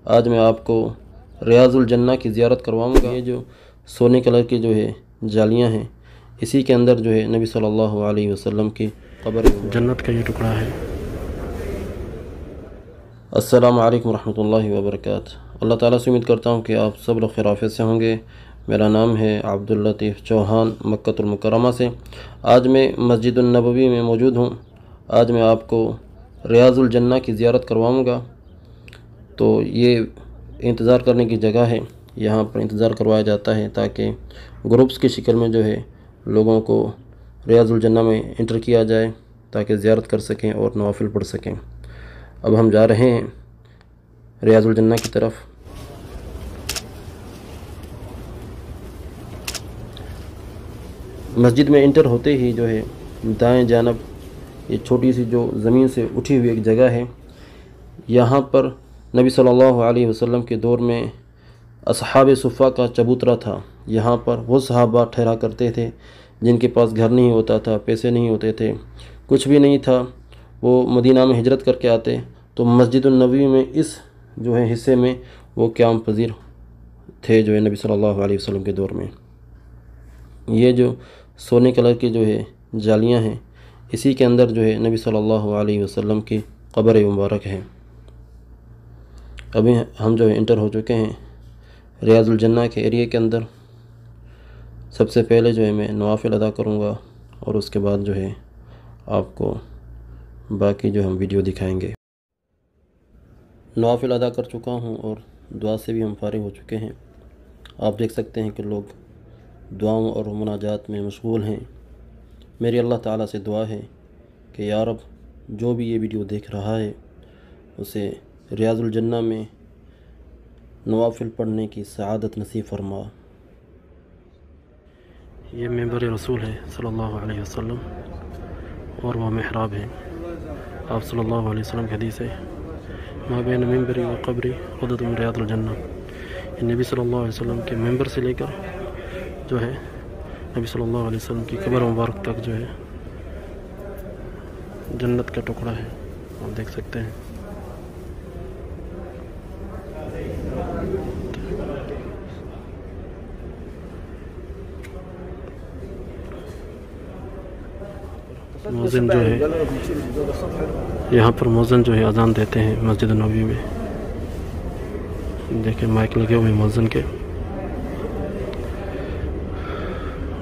आज मैं आपको रियाजुल जन्ना की ज़ियारत करवाऊँगा। ये जो सोने कलर की जो है जालियाँ हैं, इसी के अंदर जो है नबी सल्लल्लाहु अलैहि वसल्लम की कब्र जन्नत का ये टुकड़ा है। अस्सलामु अलैकुम रहमतुल्लाहि व बरकातहू। अल्लाह ताला से उम्मीद करता हूँ कि आप सब लोग खैरियत से होंगे। मेरा नाम है अब्दुल लतीफ़ चौहान, मक्कतुल मुकर्रमा से। आज मैं मस्जिदुन नबवी में मौजूद हूँ। आज मैं आपको रियाजुल जन्ना की ज़ियारत करवाऊँगा। तो ये इंतज़ार करने की जगह है, यहाँ पर इंतज़ार करवाया जाता है ताकि ग्रुप्स की शक्ल में जो है लोगों को रियाजुल जन्ना में इंटर किया जाए ताकि ज़ियारत कर सकें और नवाफिल पढ़ सकें। अब हम जा रहे हैं रियाजुल जन्ना की तरफ। मस्जिद में इंटर होते ही जो है दाएं जानब ये छोटी सी जो ज़मीन से उठी हुई एक जगह है, यहाँ पर नबी सल्लल्लाहु अलैहि वसल्लम के दौर में असहाब सुफ़ा का चबूतरा था। यहाँ पर वो सहाबा ठहरा करते थे जिनके पास घर नहीं होता था, पैसे नहीं होते थे, कुछ भी नहीं था। वो मदीना में हिजरत करके आते तो मस्जिदुन नबवी में इस जो है हिस्से में वो क़याम पज़ीर थे जो है नबी सल्लल्लाहु अलैहि वसल्लम के दौर में। ये जो सोने कलर की जो है जालियाँ हैं, इसी के अंदर जो है नबी सल्लल्लाहु अलैहि वसल्लम की कब्र मुबारक है। अभी हम जो है इंटर हो चुके हैं रियाजुल जन्ना के एरिया के अंदर। सबसे पहले जो है मैं नवाफिल अदा करूँगा और उसके बाद जो है आपको बाकी जो हम वीडियो दिखाएंगे। नवाफिल अदा कर चुका हूँ और दुआ से भी हम फारिग हो चुके हैं। आप देख सकते हैं कि लोग दुआओं और मुनाजात में मशगूल हैं। मेरी अल्लाह ताला से दुआ है कि या रब, जो भी ये वीडियो देख रहा है उसे रियाजुल जन्ना में नवाफिल पढ़ने की सआदत नसीब फरमा। ये मेंबर रसूल है सल्लल्लाहु अलैहि वसल्लम और वह महराब है। आप सल्लल्लाहु अलैहि वसल्लम की हदीस है, मा बैन मिंबरी व क़ब्री क़ुदरतुन मिन रियादिल जन्ना। नबी सल्लल्लाहु अलैहि वसल्लम के मेंबर से लेकर जो है नबी सल्लल्लाहु अलैहि वसल्लम की कब्र मुबारक तक जो है जन्नत का टुकड़ा है। आप देख सकते हैं। मौज़िन जो है यहाँ पर मौज़िन जो है अजान देते हैं मस्जिद नबवी में। देखिए माइक लगे हुए मौज़िन के।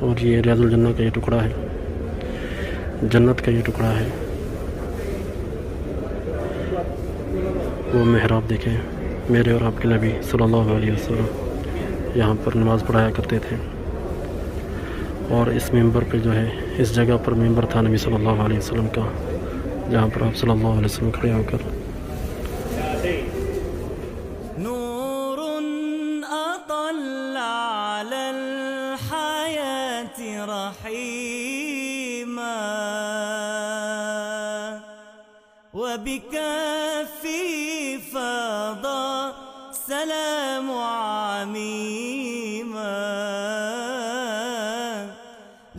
और ये रियाजुल जन्ना का ये टुकड़ा है, जन्नत का ये टुकड़ा है। वो महराब देखें, मेरे और आपके नबी सल्लल्लाहु अलैहि वसल्लम यहाँ पर नमाज़ पढ़ाया करते थे। और इस मेंबर पे जो है, इस जगह पर मेंबर था नबी सल्लल्लाहु अलैहि वसल्लम का, जहाँ पर आप सल्लल्लाहु अलैहि वसल्लम खड़े होकर नूरुन अतल्ला अलल हयाति रहीमा व बिकफ़ी फ़दा सलाम आमीमा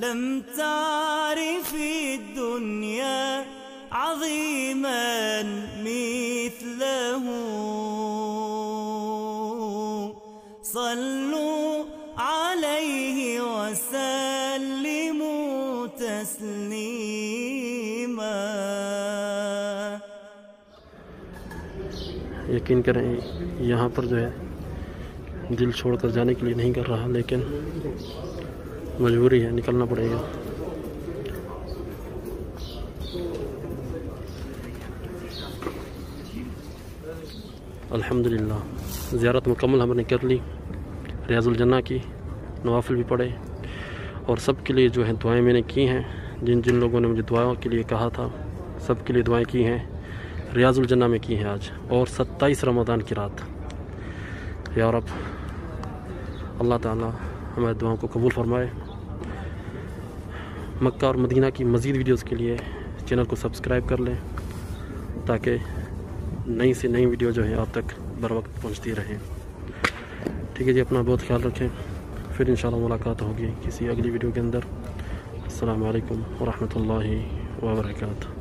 लम तारिफ़ी दुनिया अज़ीमन मिथलहू सल्लू अलैहि वसल्लिमू तस्लीमा। यकीन करें यहाँ पर जो है दिल छोड़कर जाने के लिए नहीं कर रहा, लेकिन मजबूरी है, निकलना पड़ेगा। अल्हम्दुलिल्लाह ज़ियारत मुकम्मल हमने कर ली रियाजुल जन्ना की। नवाफिल भी पढ़े और सब के लिए जो है दुआएं मैंने की हैं। जिन जिन लोगों ने मुझे दुआओं के लिए कहा था, सब के लिए दुआएं की हैं, रियाजुल जन्ना में की हैं आज। और 27 रमज़ान की रात। या रब, अल्लाह ताला हमारे दुआओं को कबूल फरमाए। मक्का और मदीना की मज़ीद वीडियोज़ के लिए चैनल को सब्सक्राइब कर लें ताकि नई से नई वीडियो जो है आप तक बर वक्त पहुँचती रहे। ठीक है जी, अपना बहुत ख्याल रखें। फिर इंशाल्लाह मुलाकात होगी किसी अगली वीडियो के अंदर। अस्सलामु अलैकुम व रहमतुल्लाहि व बरकातहू।